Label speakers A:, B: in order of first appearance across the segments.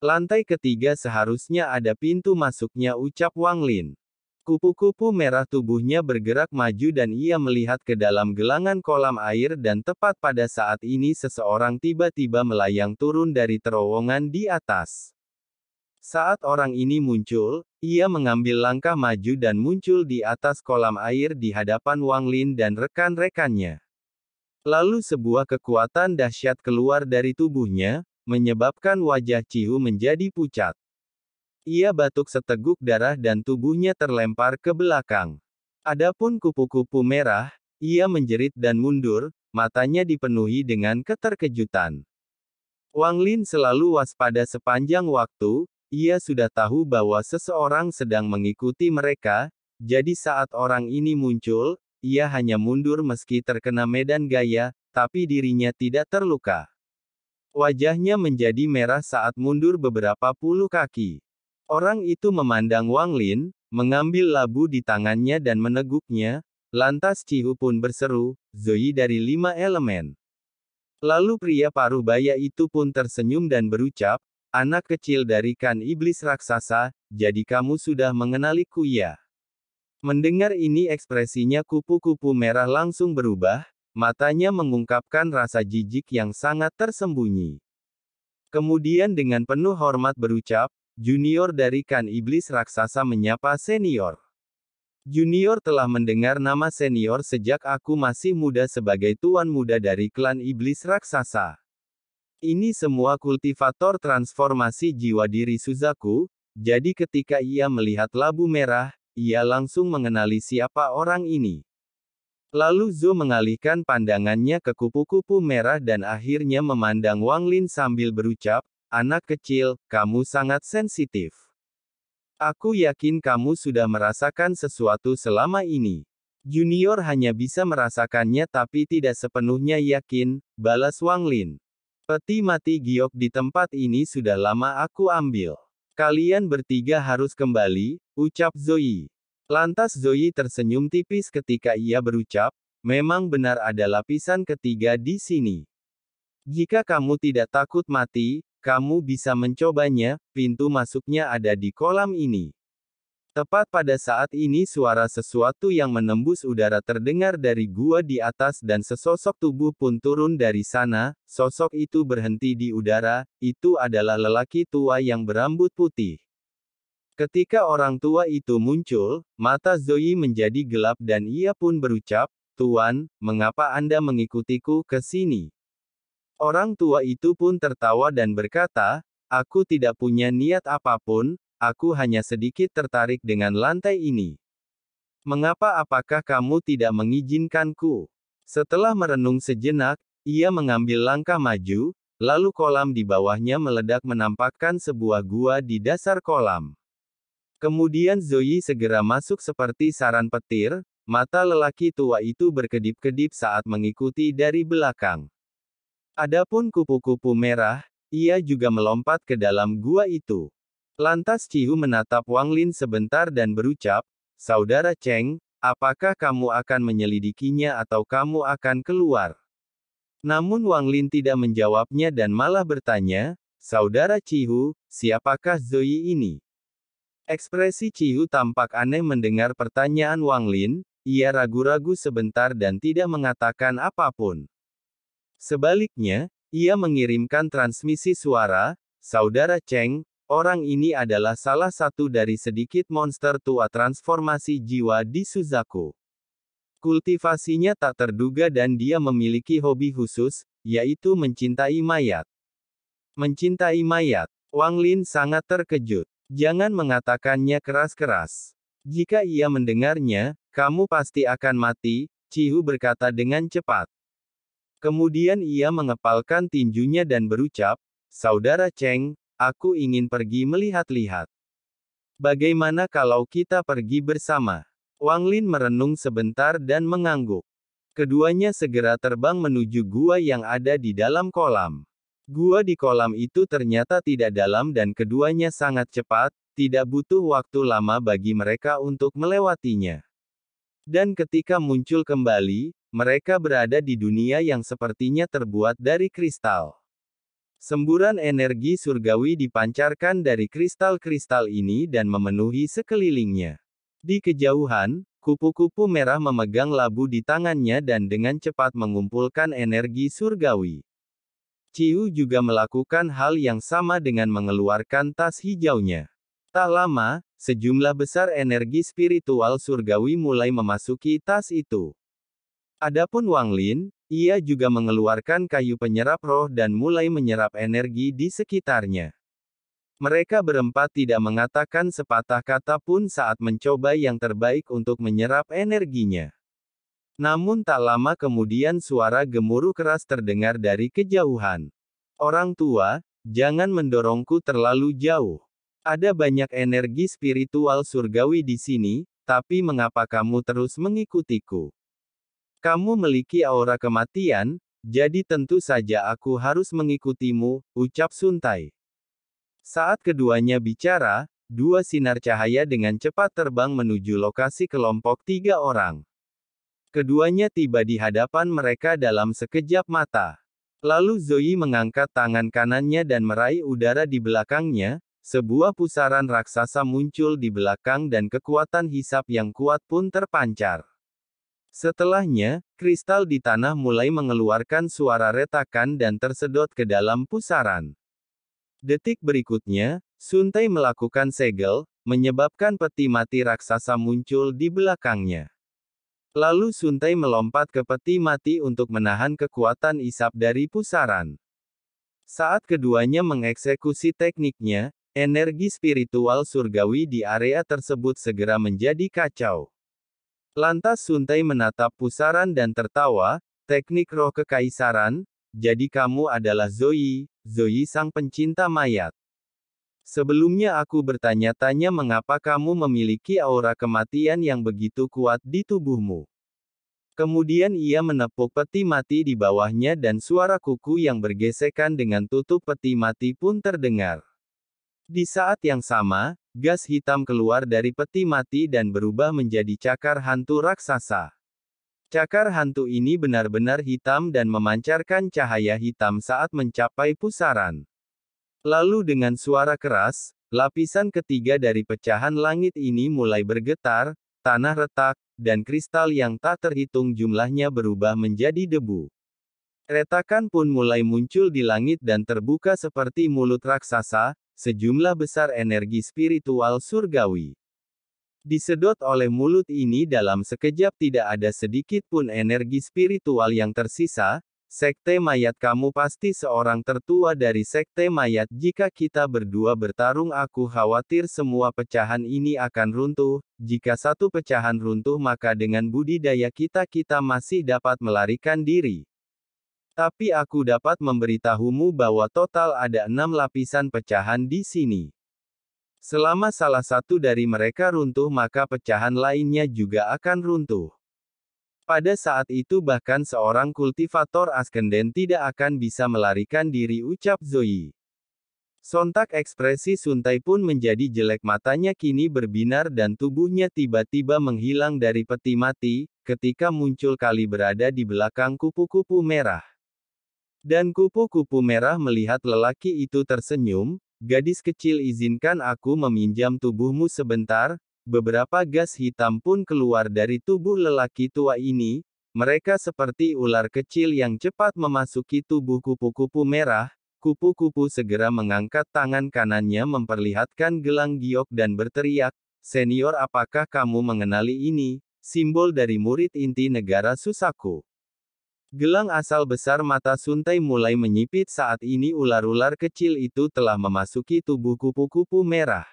A: Lantai ketiga seharusnya ada pintu masuknya, ucap Wang Lin. Kupu-kupu merah tubuhnya bergerak maju dan ia melihat ke dalam gelangan kolam air dan tepat pada saat ini seseorang tiba-tiba melayang turun dari terowongan di atas. Saat orang ini muncul, ia mengambil langkah maju dan muncul di atas kolam air di hadapan Wang Lin dan rekan-rekannya. Lalu sebuah kekuatan dahsyat keluar dari tubuhnya, menyebabkan wajah Cihu menjadi pucat. Ia batuk seteguk darah dan tubuhnya terlempar ke belakang. Adapun kupu-kupu merah, ia menjerit dan mundur, matanya dipenuhi dengan keterkejutan. Wang Lin selalu waspada sepanjang waktu, ia sudah tahu bahwa seseorang sedang mengikuti mereka, jadi saat orang ini muncul, ia hanya mundur meski terkena medan gaya, tapi dirinya tidak terluka. Wajahnya menjadi merah saat mundur beberapa puluh kaki. Orang itu memandang Wang Lin, mengambil labu di tangannya dan meneguknya, lantas Cihu pun berseru, "Zoe dari 5 elemen." Lalu pria paruh baya itu pun tersenyum dan berucap, "Anak kecil dari kan iblis raksasa, jadi kamu sudah mengenaliku ya?" Mendengar ini ekspresinya kupu-kupu merah langsung berubah, matanya mengungkapkan rasa jijik yang sangat tersembunyi. Kemudian dengan penuh hormat berucap, "Junior dari kan iblis raksasa menyapa senior. Junior telah mendengar nama senior sejak aku masih muda sebagai tuan muda dari klan iblis raksasa. Ini semua kultivator transformasi jiwa diri Suzaku, jadi ketika ia melihat labu merah, ia langsung mengenali siapa orang ini." Lalu Zo mengalihkan pandangannya ke kupu-kupu merah dan akhirnya memandang Wang Lin sambil berucap, "Anak kecil, kamu sangat sensitif. Aku yakin kamu sudah merasakan sesuatu selama ini." "Junior hanya bisa merasakannya tapi tidak sepenuhnya yakin," balas Wang Lin. "Peti mati giok di tempat ini sudah lama aku ambil. Kalian bertiga harus kembali," ucap Zoe. Lantas Zoe tersenyum tipis ketika ia berucap, "Memang benar ada lapisan ketiga di sini. Jika kamu tidak takut mati, kamu bisa mencobanya, pintu masuknya ada di kolam ini." Tepat pada saat ini suara sesuatu yang menembus udara terdengar dari gua di atas dan sesosok tubuh pun turun dari sana, sosok itu berhenti di udara, itu adalah lelaki tua yang berambut putih. Ketika orang tua itu muncul, mata Zoe menjadi gelap dan ia pun berucap, "Tuan, mengapa Anda mengikutiku ke sini?" Orang tua itu pun tertawa dan berkata, "Aku tidak punya niat apapun, aku hanya sedikit tertarik dengan lantai ini. Mengapa apakah kamu tidak mengizinkanku?" Setelah merenung sejenak, ia mengambil langkah maju, lalu kolam di bawahnya meledak menampakkan sebuah gua di dasar kolam. Kemudian Zoe segera masuk seperti saran petir, mata lelaki tua itu berkedip-kedip saat mengikuti dari belakang. Adapun kupu-kupu merah, ia juga melompat ke dalam gua itu. Lantas Cihu menatap Wang Lin sebentar dan berucap, "Saudara Cheng, apakah kamu akan menyelidikinya atau kamu akan keluar?" Namun Wang Lin tidak menjawabnya dan malah bertanya, "Saudara Cihu, siapakah Zoe ini?" Ekspresi Cihu tampak aneh mendengar pertanyaan Wang Lin, ia ragu-ragu sebentar dan tidak mengatakan apapun. Sebaliknya, ia mengirimkan transmisi suara, "Saudara Cheng, orang ini adalah salah satu dari sedikit monster tua transformasi jiwa di Suzaku. Kultivasinya tak terduga dan dia memiliki hobi khusus, yaitu mencintai mayat." "Mencintai mayat?" Wang Lin sangat terkejut. "Jangan mengatakannya keras-keras. Jika ia mendengarnya, kamu pasti akan mati," Cihu berkata dengan cepat. Kemudian ia mengepalkan tinjunya dan berucap, "Saudara Cheng, aku ingin pergi melihat-lihat. Bagaimana kalau kita pergi bersama?" Wang Lin merenung sebentar dan mengangguk. Keduanya segera terbang menuju gua yang ada di dalam kolam. Gua di kolam itu ternyata tidak dalam dan keduanya sangat cepat, tidak butuh waktu lama bagi mereka untuk melewatinya. Dan ketika muncul kembali, mereka berada di dunia yang sepertinya terbuat dari kristal. Semburan energi surgawi dipancarkan dari kristal-kristal ini dan memenuhi sekelilingnya. Di kejauhan, kupu-kupu merah memegang labu di tangannya dan dengan cepat mengumpulkan energi surgawi. Ciu juga melakukan hal yang sama dengan mengeluarkan tas hijaunya. Tak lama, sejumlah besar energi spiritual surgawi mulai memasuki tas itu. Adapun Wang Lin, ia juga mengeluarkan kayu penyerap roh dan mulai menyerap energi di sekitarnya. Mereka berempat tidak mengatakan sepatah kata pun saat mencoba yang terbaik untuk menyerap energinya. Namun tak lama kemudian suara gemuruh keras terdengar dari kejauhan. Orang tua, jangan mendorongku terlalu jauh. Ada banyak energi spiritual surgawi di sini, tapi mengapa kamu terus mengikutiku? Kamu memiliki aura kematian, jadi tentu saja aku harus mengikutimu, ucap Sun Tai. Saat keduanya bicara, dua sinar cahaya dengan cepat terbang menuju lokasi kelompok 3 orang. Keduanya tiba di hadapan mereka dalam sekejap mata. Lalu Zoe mengangkat tangan kanannya dan meraih udara di belakangnya, sebuah pusaran raksasa muncul di belakang dan kekuatan hisap yang kuat pun terpancar. Setelahnya, kristal di tanah mulai mengeluarkan suara retakan dan tersedot ke dalam pusaran. Detik berikutnya, Sun Tai melakukan segel, menyebabkan peti mati raksasa muncul di belakangnya. Lalu Sun Tai melompat ke peti mati untuk menahan kekuatan isap dari pusaran. Saat keduanya mengeksekusi tekniknya, energi spiritual surgawi di area tersebut segera menjadi kacau. Lantas Sun Tai menatap pusaran dan tertawa, teknik roh kekaisaran, jadi kamu adalah Zoe sang pencinta mayat. Sebelumnya aku bertanya-tanya mengapa kamu memiliki aura kematian yang begitu kuat di tubuhmu. Kemudian ia menepuk peti mati di bawahnya dan suara kuku yang bergesekan dengan tutup peti mati pun terdengar. Di saat yang sama, gas hitam keluar dari peti mati dan berubah menjadi cakar hantu raksasa. Cakar hantu ini benar-benar hitam dan memancarkan cahaya hitam saat mencapai pusaran. Lalu dengan suara keras, lapisan ketiga dari pecahan langit ini mulai bergetar, tanah retak, dan kristal yang tak terhitung jumlahnya berubah menjadi debu. Retakan pun mulai muncul di langit dan terbuka seperti mulut raksasa, sejumlah besar energi spiritual surgawi. Disedot oleh mulut ini dalam sekejap tidak ada sedikit pun energi spiritual yang tersisa. Sekte mayat kamu pasti seorang tertua dari sekte mayat. Jika kita berdua bertarung aku khawatir semua pecahan ini akan runtuh. Jika satu pecahan runtuh maka dengan budidaya kita masih dapat melarikan diri. Tapi aku dapat memberitahumu bahwa total ada 6 lapisan pecahan di sini. Selama salah satu dari mereka runtuh maka pecahan lainnya juga akan runtuh. Pada saat itu bahkan seorang kultivator Askenden tidak akan bisa melarikan diri, ucap Zoe. Sontak ekspresi Sun Tai pun menjadi jelek, matanya kini berbinar dan tubuhnya tiba-tiba menghilang dari peti mati, ketika muncul kali berada di belakang kupu-kupu merah. Dan kupu-kupu merah melihat lelaki itu tersenyum, gadis kecil izinkan aku meminjam tubuhmu sebentar. Beberapa gas hitam pun keluar dari tubuh lelaki tua ini, mereka seperti ular kecil yang cepat memasuki tubuh kupu-kupu merah. Kupu-kupu segera mengangkat tangan kanannya memperlihatkan gelang giok dan berteriak, "Senior, apakah kamu mengenali ini? Simbol dari murid inti negara Susaku." Gelang asal besar mata Sun Tai mulai menyipit saat ini ular-ular kecil itu telah memasuki tubuh kupu-kupu merah.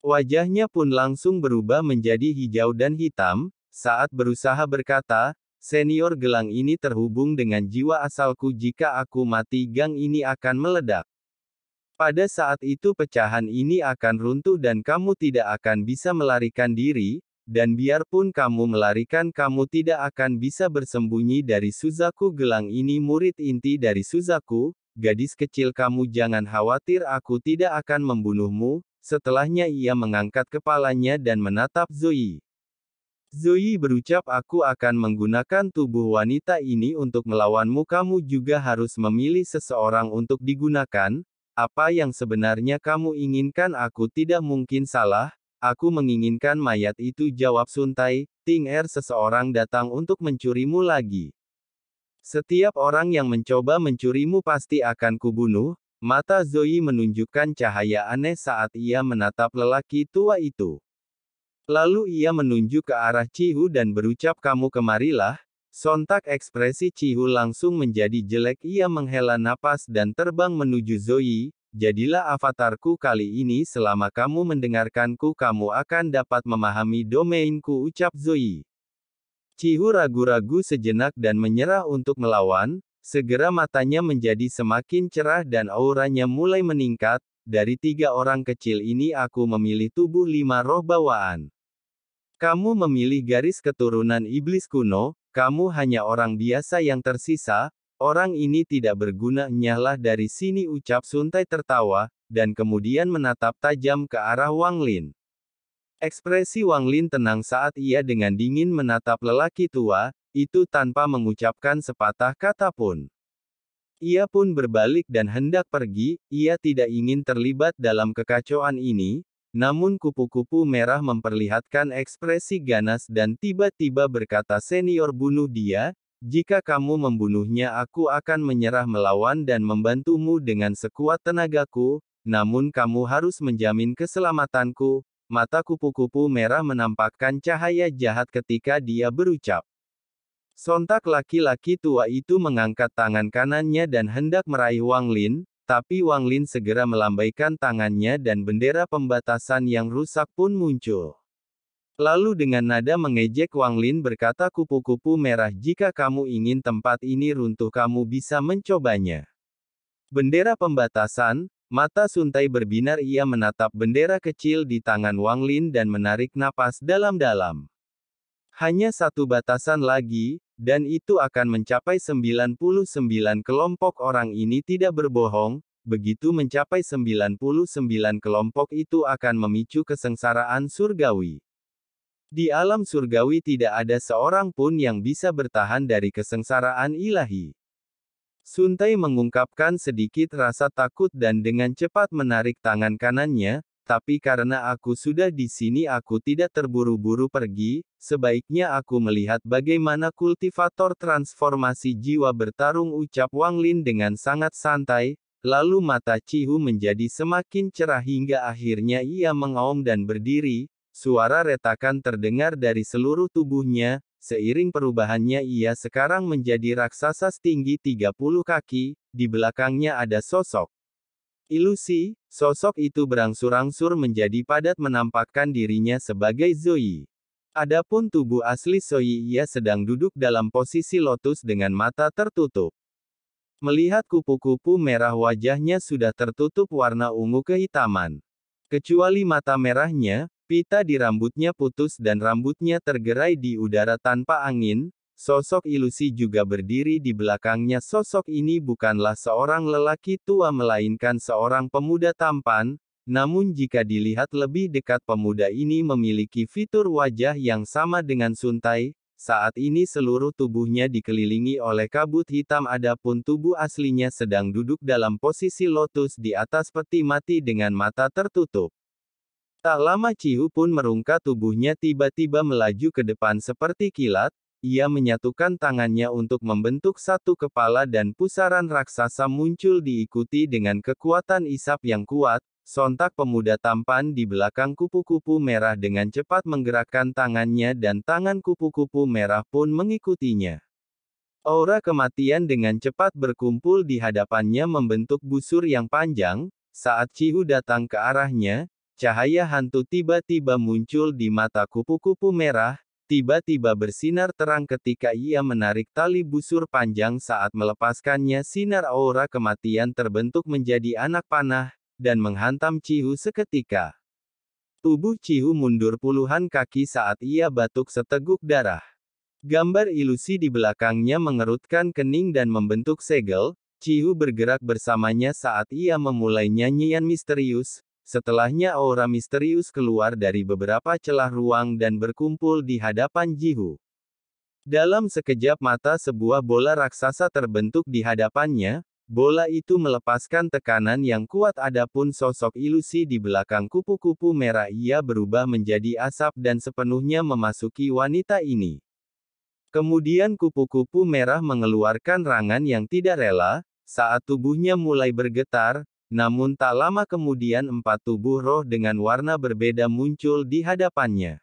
A: Wajahnya pun langsung berubah menjadi hijau dan hitam, saat berusaha berkata, "Senior, gelang ini terhubung dengan jiwa asalku, jika aku mati gang ini akan meledak. Pada saat itu pecahan ini akan runtuh dan kamu tidak akan bisa melarikan diri. Dan biarpun kamu melarikan kamu tidak akan bisa bersembunyi dari Suzaku. Gelang ini murid inti dari Suzaku, gadis kecil kamu jangan khawatir, aku tidak akan membunuhmu." Setelahnya ia mengangkat kepalanya dan menatap Zoe. Zoe berucap, aku akan menggunakan tubuh wanita ini untuk melawanmu. Kamu juga harus memilih seseorang untuk digunakan. Apa yang sebenarnya kamu inginkan? Aku tidak mungkin salah. Aku menginginkan mayat itu, jawab Sun Tai. Ting Er, seseorang datang untuk mencurimu lagi. Setiap orang yang mencoba mencurimu pasti akan kubunuh. Mata Zoe menunjukkan cahaya aneh saat ia menatap lelaki tua itu. Lalu ia menunjuk ke arah Cihu dan berucap, kamu kemarilah. Sontak ekspresi Cihu langsung menjadi jelek. Ia menghela napas dan terbang menuju Zoe. Jadilah avatarku kali ini. Selama kamu mendengarkanku, kamu akan dapat memahami domainku, ucap Zoe. Cihu ragu-ragu sejenak dan menyerah untuk melawan. Segera matanya menjadi semakin cerah dan auranya mulai meningkat. Dari 3 orang kecil ini aku memilih tubuh 5 roh bawaan. Kamu memilih garis keturunan iblis kuno, kamu hanya orang biasa yang tersisa, orang ini tidak berguna. Nyahlah dari sini, ucap Sun Tai tertawa, dan kemudian menatap tajam ke arah Wang Lin. Ekspresi Wang Lin tenang saat ia dengan dingin menatap lelaki tua, itu tanpa mengucapkan sepatah kata pun. Ia pun berbalik dan hendak pergi, ia tidak ingin terlibat dalam kekacauan ini. Namun kupu-kupu merah memperlihatkan ekspresi ganas dan tiba-tiba berkata, senior, bunuh dia. Jika kamu membunuhnya, aku akan menyerah melawan dan membantumu dengan sekuat tenagaku. Namun kamu harus menjamin keselamatanku. Mata kupu-kupu merah menampakkan cahaya jahat ketika dia berucap. Sontak laki-laki tua itu mengangkat tangan kanannya dan hendak meraih Wang Lin. Tapi Wang Lin segera melambaikan tangannya dan bendera pembatasan yang rusak pun muncul. Lalu dengan nada mengejek Wang Lin berkata, kupu-kupu merah, jika kamu ingin tempat ini runtuh kamu bisa mencobanya. Bendera pembatasan, mata Sun Tai berbinar. Ia menatap bendera kecil di tangan Wang Lin dan menarik napas dalam-dalam. Hanya satu batasan lagi, dan itu akan mencapai 99 kelompok orang ini tidak berbohong, begitu mencapai 99 kelompok itu akan memicu kesengsaraan surgawi. Di alam surgawi tidak ada seorang pun yang bisa bertahan dari kesengsaraan ilahi. Sun Tai mengungkapkan sedikit rasa takut dan dengan cepat menarik tangan kanannya. Tapi karena aku sudah di sini, aku tidak terburu-buru pergi. Sebaiknya aku melihat bagaimana kultivator transformasi jiwa bertarung, ucap Wang Lin dengan sangat santai. Lalu mata Cihu menjadi semakin cerah hingga akhirnya ia mengaum dan berdiri. Suara retakan terdengar dari seluruh tubuhnya. Seiring perubahannya ia sekarang menjadi raksasa setinggi 30 kaki. Di belakangnya ada sosok ilusi. Sosok itu berangsur-angsur menjadi padat menampakkan dirinya sebagai Zoe. Adapun tubuh asli Zoe, ia sedang duduk dalam posisi lotus dengan mata tertutup. Melihat kupu-kupu merah, wajahnya sudah tertutup warna ungu kehitaman. Kecuali mata merahnya, pita di rambutnya putus dan rambutnya tergerai di udara tanpa angin. Sosok ilusi juga berdiri di belakangnya. Sosok ini bukanlah seorang lelaki tua melainkan seorang pemuda tampan, namun jika dilihat lebih dekat pemuda ini memiliki fitur wajah yang sama dengan Sun Tai. Saat ini seluruh tubuhnya dikelilingi oleh kabut hitam, adapun tubuh aslinya sedang duduk dalam posisi lotus di atas peti mati dengan mata tertutup. Tak lama Cihu pun merungkat tubuhnya tiba-tiba melaju ke depan seperti kilat. Ia menyatukan tangannya untuk membentuk satu kepala dan pusaran raksasa muncul diikuti dengan kekuatan isap yang kuat. Sontak pemuda tampan di belakang kupu-kupu merah dengan cepat menggerakkan tangannya dan tangan kupu-kupu merah pun mengikutinya. Aura kematian dengan cepat berkumpul di hadapannya membentuk busur yang panjang. Saat Cihu datang ke arahnya, cahaya hantu tiba-tiba muncul di mata kupu-kupu merah. Tiba-tiba bersinar terang ketika ia menarik tali busur panjang. Saat melepaskannya, sinar aura kematian terbentuk menjadi anak panah, dan menghantam Cihu seketika. Tubuh Cihu mundur puluhan kaki saat ia batuk seteguk darah. Gambar ilusi di belakangnya mengerutkan kening dan membentuk segel. Cihu bergerak bersamanya saat ia memulai nyanyian misterius. setelahnya aura misterius keluar dari beberapa celah ruang dan berkumpul di hadapan Jihu. Dalam sekejap mata sebuah bola raksasa terbentuk di hadapannya, bola itu melepaskan tekanan yang kuat adapun sosok ilusi di belakang kupu-kupu merah ia berubah menjadi asap dan sepenuhnya memasuki wanita ini. Kemudian kupu-kupu merah mengeluarkan rangan yang tidak rela, saat tubuhnya mulai bergetar, namun tak lama kemudian 4 tubuh roh dengan warna berbeda muncul di hadapannya.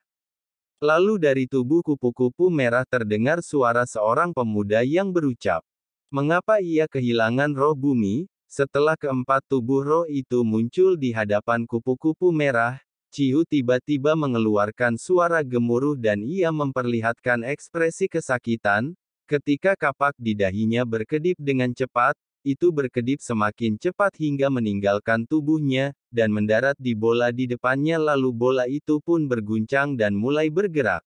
A: Lalu dari tubuh kupu-kupu merah terdengar suara seorang pemuda yang berucap, "Mengapa ia kehilangan roh bumi?" Setelah keempat tubuh roh itu muncul di hadapan kupu-kupu merah, Cihu tiba-tiba mengeluarkan suara gemuruh dan ia memperlihatkan ekspresi kesakitan, ketika kapak di dahinya berkedip dengan cepat, itu berkedip semakin cepat hingga meninggalkan tubuhnya, dan mendarat di bola di depannya lalu bola itu pun berguncang dan mulai bergerak.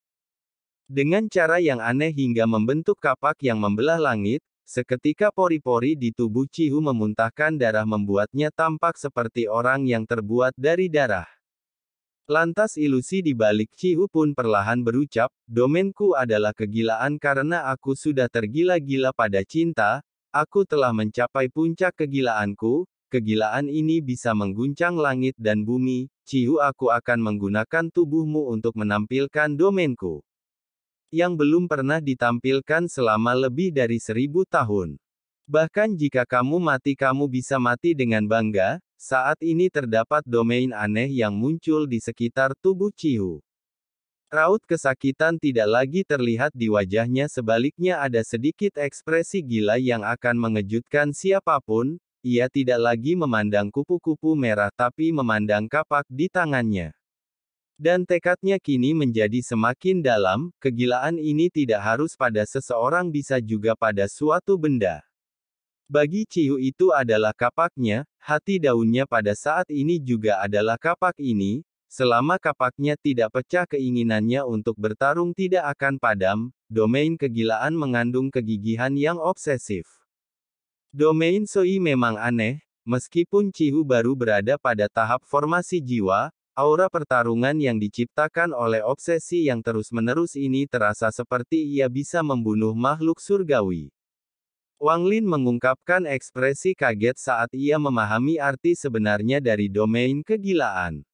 A: Dengan cara yang aneh hingga membentuk kapak yang membelah langit, seketika pori-pori di tubuh Cihu memuntahkan darah membuatnya tampak seperti orang yang terbuat dari darah. Lantas ilusi di balik Cihu pun perlahan berucap, "Domainku adalah kegilaan karena aku sudah tergila-gila pada cinta, aku telah mencapai puncak kegilaanku, kegilaan ini bisa mengguncang langit dan bumi, Cihu aku akan menggunakan tubuhmu untuk menampilkan domainku. Yang belum pernah ditampilkan selama lebih dari 1000 tahun. Bahkan jika kamu mati kamu bisa mati dengan bangga, saat ini terdapat domain aneh yang muncul di sekitar tubuh Cihu." Raut kesakitan tidak lagi terlihat di wajahnya sebaliknya ada sedikit ekspresi gila yang akan mengejutkan siapapun, ia tidak lagi memandang kupu-kupu merah tapi memandang kapak di tangannya. Dan tekadnya kini menjadi semakin dalam, kegilaan ini tidak harus pada seseorang bisa juga pada suatu benda. Bagi Cihu itu adalah kapaknya, hati daunnya pada saat ini juga adalah kapak ini, selama kapaknya tidak pecah keinginannya untuk bertarung tidak akan padam, domain kegilaan mengandung kegigihan yang obsesif. Domain Soi memang aneh, meskipun Cihu baru berada pada tahap formasi jiwa, aura pertarungan yang diciptakan oleh obsesi yang terus-menerus ini terasa seperti ia bisa membunuh makhluk surgawi. Wang Lin mengungkapkan ekspresi kaget saat ia memahami arti sebenarnya dari domain kegilaan.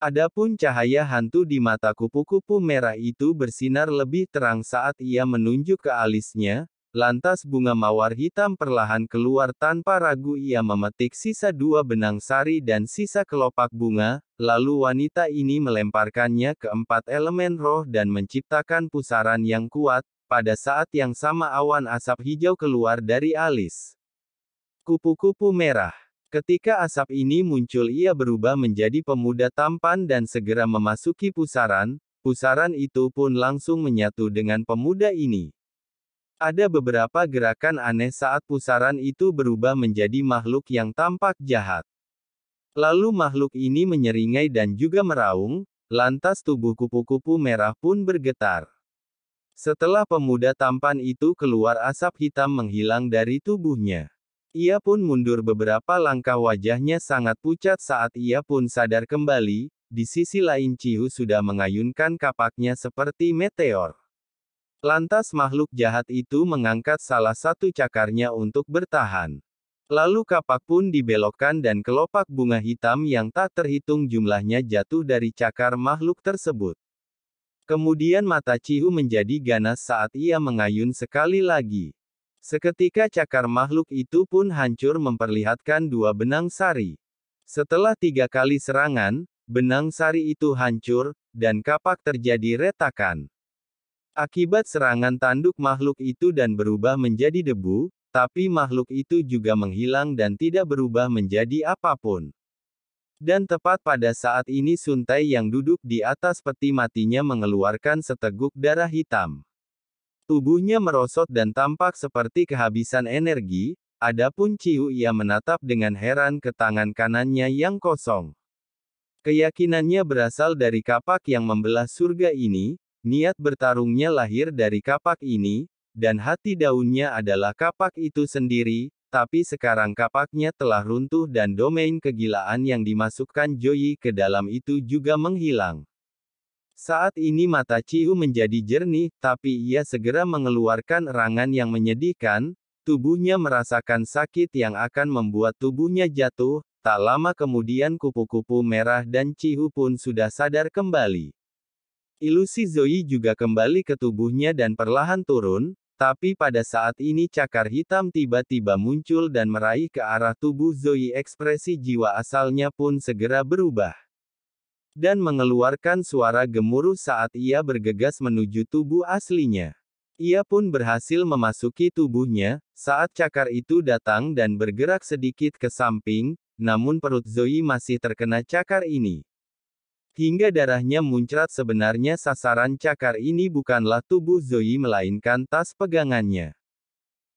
A: Adapun cahaya hantu di mata kupu-kupu merah itu bersinar lebih terang saat ia menunjuk ke alisnya, lantas bunga mawar hitam perlahan keluar tanpa ragu ia memetik sisa 2 benang sari dan sisa kelopak bunga, lalu wanita ini melemparkannya ke 4 elemen roh dan menciptakan pusaran yang kuat, pada saat yang sama awan asap hijau keluar dari alis kupu-kupu merah. Ketika asap ini muncul ia berubah menjadi pemuda tampan dan segera memasuki pusaran, pusaran itu pun langsung menyatu dengan pemuda ini. Ada beberapa gerakan aneh saat pusaran itu berubah menjadi makhluk yang tampak jahat. Lalu makhluk ini menyeringai dan juga meraung, lantas tubuh kupu-kupu merah pun bergetar. Setelah pemuda tampan itu keluar asap hitam menghilang dari tubuhnya. Ia pun mundur beberapa langkah wajahnya sangat pucat saat ia pun sadar kembali, di sisi lain Cihu sudah mengayunkan kapaknya seperti meteor. Lantas makhluk jahat itu mengangkat salah satu cakarnya untuk bertahan. Lalu kapak pun dibelokkan dan kelopak bunga hitam yang tak terhitung jumlahnya jatuh dari cakar makhluk tersebut. Kemudian mata Cihu menjadi ganas saat ia mengayun sekali lagi. Seketika cakar makhluk itu pun hancur memperlihatkan 2 benang sari. Setelah 3 kali serangan, benang sari itu hancur, dan kapak terjadi retakan. Akibat serangan tanduk makhluk itu dan berubah menjadi debu, tapi makhluk itu juga menghilang dan tidak berubah menjadi apapun. Dan tepat pada saat ini Sun Tai yang duduk di atas peti matinya mengeluarkan seteguk darah hitam. Tubuhnya merosot dan tampak seperti kehabisan energi, adapun Cihu ia menatap dengan heran ke tangan kanannya yang kosong. Keyakinannya berasal dari kapak yang membelah surga ini, niat bertarungnya lahir dari kapak ini, dan hati daunnya adalah kapak itu sendiri, tapi sekarang kapaknya telah runtuh dan domain kegilaan yang dimasukkan Zoe ke dalam itu juga menghilang. Saat ini mata Chihu menjadi jernih, tapi ia segera mengeluarkan erangan yang menyedihkan, tubuhnya merasakan sakit yang akan membuat tubuhnya jatuh, tak lama kemudian kupu-kupu merah dan Chihu pun sudah sadar kembali. Ilusi Zoe juga kembali ke tubuhnya dan perlahan turun, tapi pada saat ini cakar hitam tiba-tiba muncul dan meraih ke arah tubuh Zoe. Ekspresi jiwa asalnya pun segera berubah. Dan mengeluarkan suara gemuruh saat ia bergegas menuju tubuh aslinya. Ia pun berhasil memasuki tubuhnya, saat cakar itu datang dan bergerak sedikit ke samping, namun perut Zoe masih terkena cakar ini. Hingga darahnya muncrat. Sebenarnya sasaran cakar ini bukanlah tubuh Zoe melainkan tas pegangannya.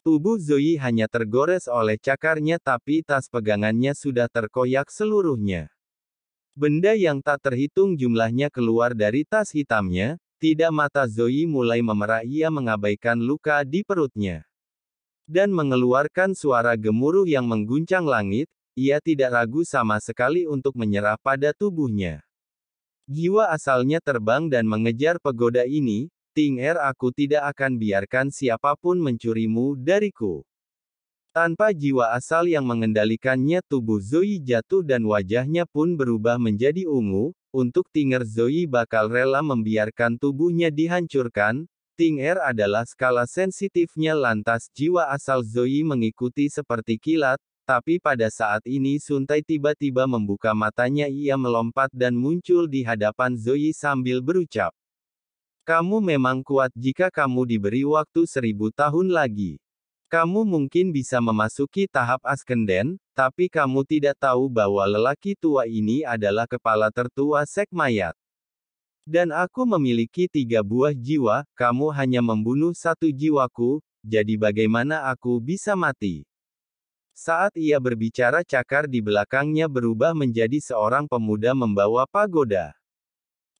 A: Tubuh Zoe hanya tergores oleh cakarnya tapi tas pegangannya sudah terkoyak seluruhnya. Benda yang tak terhitung jumlahnya keluar dari tas hitamnya, tidak mata Zoe mulai memerah. Ia mengabaikan luka di perutnya. Dan mengeluarkan suara gemuruh yang mengguncang langit, ia tidak ragu sama sekali untuk menyerah pada tubuhnya. Jiwa asalnya terbang dan mengejar pegoda ini. Ting Er, aku tidak akan biarkan siapapun mencurimu dariku. Tanpa jiwa asal yang mengendalikannya, tubuh Zoe jatuh dan wajahnya pun berubah menjadi ungu. Untuk Ting Er, Zoe bakal rela membiarkan tubuhnya dihancurkan. Ting Er adalah skala sensitifnya, lantas jiwa asal Zoe mengikuti seperti kilat. Tapi pada saat ini Suntai tiba-tiba membuka matanya. Ia melompat dan muncul di hadapan Zoe sambil berucap. Kamu memang kuat. Jika kamu diberi waktu 1000 tahun lagi, kamu mungkin bisa memasuki tahap Askenden, tapi kamu tidak tahu bahwa lelaki tua ini adalah kepala tertua sek mayat. Dan aku memiliki 3 buah jiwa, kamu hanya membunuh 1 jiwaku, jadi bagaimana aku bisa mati? Saat ia berbicara, cakar di belakangnya berubah menjadi seorang pemuda membawa pagoda.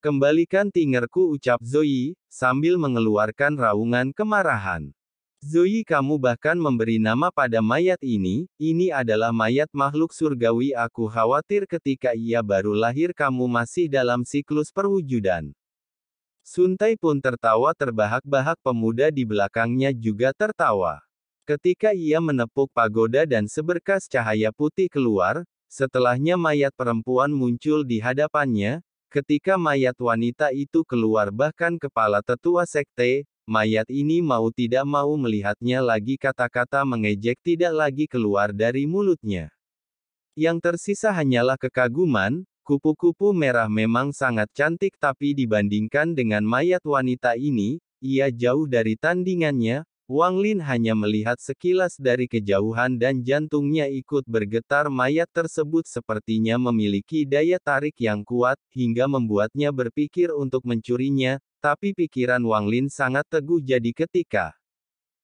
A: Kembalikan tingerku, ucap Zoe, sambil mengeluarkan raungan kemarahan. Zoe, kamu bahkan memberi nama pada mayat ini adalah mayat makhluk surgawi. Aku khawatir ketika ia baru lahir kamu masih dalam siklus perwujudan. Suntai pun tertawa terbahak-bahak, pemuda di belakangnya juga tertawa. Ketika ia menepuk pagoda dan seberkas cahaya putih keluar, setelahnya mayat perempuan muncul di hadapannya. Ketika mayat wanita itu keluar, bahkan kepala tetua sekte, mayat ini mau tidak mau melihatnya lagi. Kata-kata mengejek tidak lagi keluar dari mulutnya. Yang tersisa hanyalah kekaguman. Kupu-kupu merah memang sangat cantik, tapi dibandingkan dengan mayat wanita ini, ia jauh dari tandingannya. Wang Lin hanya melihat sekilas dari kejauhan dan jantungnya ikut bergetar. Mayat tersebut sepertinya memiliki daya tarik yang kuat, hingga membuatnya berpikir untuk mencurinya, tapi pikiran Wang Lin sangat teguh. Jadi ketika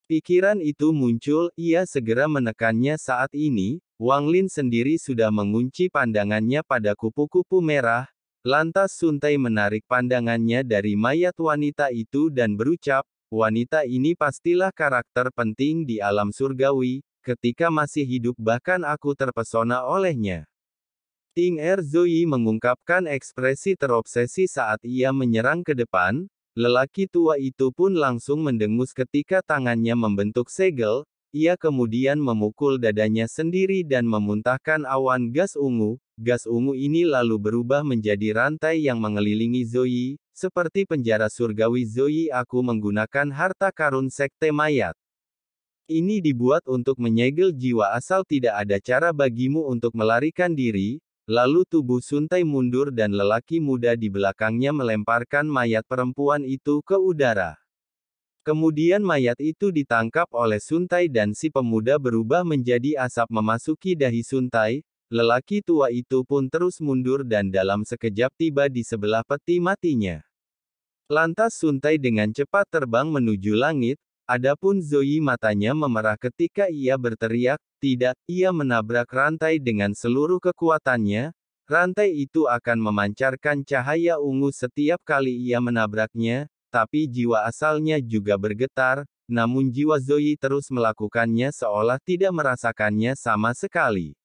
A: pikiran itu muncul, ia segera menekannya. Saat ini, Wang Lin sendiri sudah mengunci pandangannya pada kupu-kupu merah. Lantas Suntai menarik pandangannya dari mayat wanita itu dan berucap, wanita ini pastilah karakter penting di alam surgawi. Ketika masih hidup bahkan aku terpesona olehnya. Ting Er, Zoe mengungkapkan ekspresi terobsesi saat ia menyerang ke depan. Lelaki tua itu pun langsung mendengus ketika tangannya membentuk segel. Ia kemudian memukul dadanya sendiri dan memuntahkan awan gas ungu. Gas ungu ini lalu berubah menjadi rantai yang mengelilingi Zoe. Seperti penjara surgawi. Zoe, aku menggunakan harta karun sekte mayat. Ini dibuat untuk menyegel jiwa asal. Tidak ada cara bagimu untuk melarikan diri. Lalu tubuh Suntai mundur dan lelaki muda di belakangnya melemparkan mayat perempuan itu ke udara. Kemudian mayat itu ditangkap oleh Suntai dan si pemuda berubah menjadi asap memasuki dahi Suntai. Lelaki tua itu pun terus mundur dan dalam sekejap tiba di sebelah peti matinya. Lantas Suntai dengan cepat terbang menuju langit. Adapun Zoe, matanya memerah ketika ia berteriak, tidak, ia menabrak rantai dengan seluruh kekuatannya. Rantai itu akan memancarkan cahaya ungu setiap kali ia menabraknya, tapi jiwa asalnya juga bergetar. namun jiwa Zoe terus melakukannya seolah tidak merasakannya sama sekali.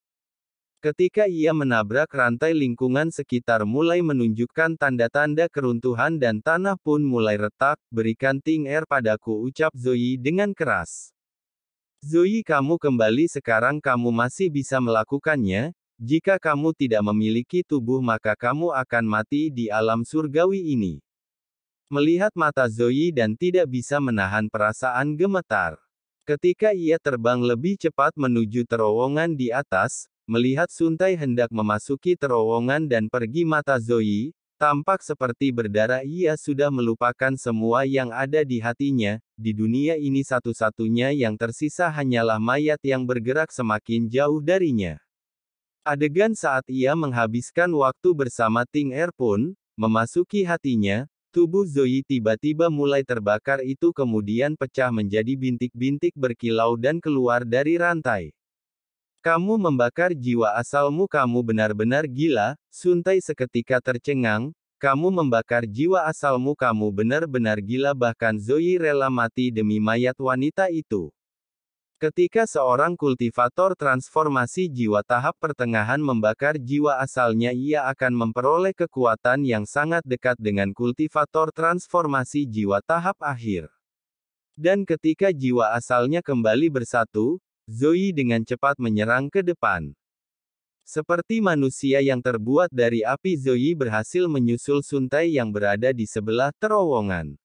A: Ketika ia menabrak rantai lingkungan sekitar mulai menunjukkan tanda-tanda keruntuhan dan tanah pun mulai retak, berikan Ting Er padaku, ucap Zoe dengan keras. Zoe, kamu kembali sekarang, kamu masih bisa melakukannya. Jika kamu tidak memiliki tubuh maka kamu akan mati di alam surgawi ini. Melihat mata Zoe dan tidak bisa menahan perasaan gemetar. Ketika ia terbang lebih cepat menuju terowongan di atas, melihat Suntai hendak memasuki terowongan dan pergi, mata Zoe tampak seperti berdarah. Ia sudah melupakan semua yang ada di hatinya. Di dunia ini satu-satunya yang tersisa hanyalah mayat yang bergerak semakin jauh darinya. Adegan saat ia menghabiskan waktu bersama Ting Er pun memasuki hatinya. Tubuh Zoe tiba-tiba mulai terbakar, itu kemudian pecah menjadi bintik-bintik berkilau dan keluar dari rantai. Kamu membakar jiwa asalmu, kamu benar-benar gila. Suntai seketika tercengang. Kamu membakar jiwa asalmu, kamu benar-benar gila. Bahkan Zoe rela mati demi mayat wanita itu. Ketika seorang kultivator transformasi jiwa tahap pertengahan membakar jiwa asalnya, ia akan memperoleh kekuatan yang sangat dekat dengan kultivator transformasi jiwa tahap akhir. Dan ketika jiwa asalnya kembali bersatu, Zoe dengan cepat menyerang ke depan. Seperti manusia yang terbuat dari api, Zoe berhasil menyusul Suntai yang berada di sebelah terowongan.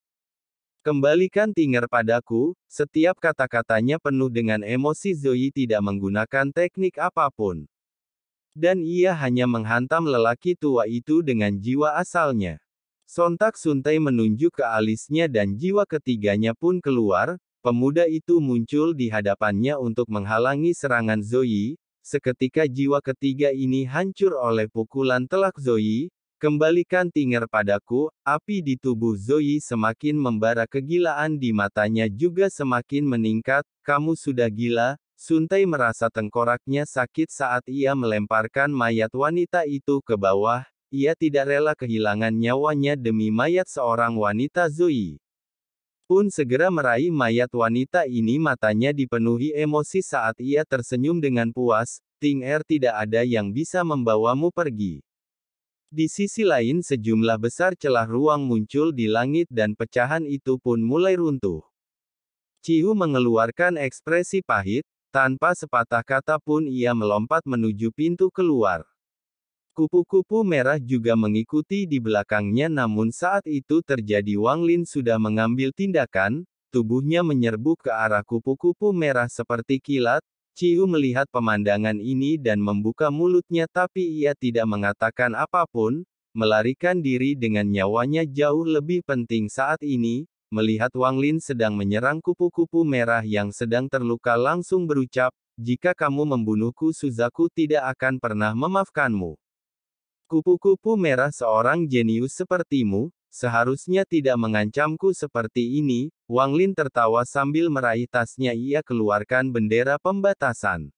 A: Kembalikan Ting Er padaku, setiap kata-katanya penuh dengan emosi. Zoe tidak menggunakan teknik apapun. Dan ia hanya menghantam lelaki tua itu dengan jiwa asalnya. Sontak Suntai menunjuk ke alisnya dan jiwa ketiganya pun keluar. Pemuda itu muncul di hadapannya untuk menghalangi serangan Zoe. Seketika jiwa ketiga ini hancur oleh pukulan telak Zoe. Kembalikan Ting Er padaku. Api di tubuh Zoe semakin membara, kegilaan di matanya juga semakin meningkat. Kamu sudah gila. Suntai merasa tengkoraknya sakit saat ia melemparkan mayat wanita itu ke bawah. Ia tidak rela kehilangan nyawanya demi mayat seorang wanita. Zoe pun segera meraih mayat wanita ini. Matanya dipenuhi emosi saat ia tersenyum dengan puas. Ting Er, tidak ada yang bisa membawamu pergi. Di sisi lain, sejumlah besar celah ruang muncul di langit dan pecahan itu pun mulai runtuh. Cihu mengeluarkan ekspresi pahit. Tanpa sepatah kata pun ia melompat menuju pintu keluar. Kupu-kupu merah juga mengikuti di belakangnya, namun saat itu terjadi Wang Lin sudah mengambil tindakan. Tubuhnya menyerbu ke arah kupu-kupu merah seperti kilat. Cihu melihat pemandangan ini dan membuka mulutnya, tapi ia tidak mengatakan apapun. Melarikan diri dengan nyawanya jauh lebih penting saat ini. Melihat Wang Lin sedang menyerang kupu-kupu merah yang sedang terluka, langsung berucap, "Jika kamu membunuhku, Suzaku tidak akan pernah memaafkanmu." Kupu-kupu merah, seorang jenius sepertimu, seharusnya tidak mengancamku seperti ini. Wang Lin tertawa sambil meraih tasnya. Ia keluarkan bendera pembatasan.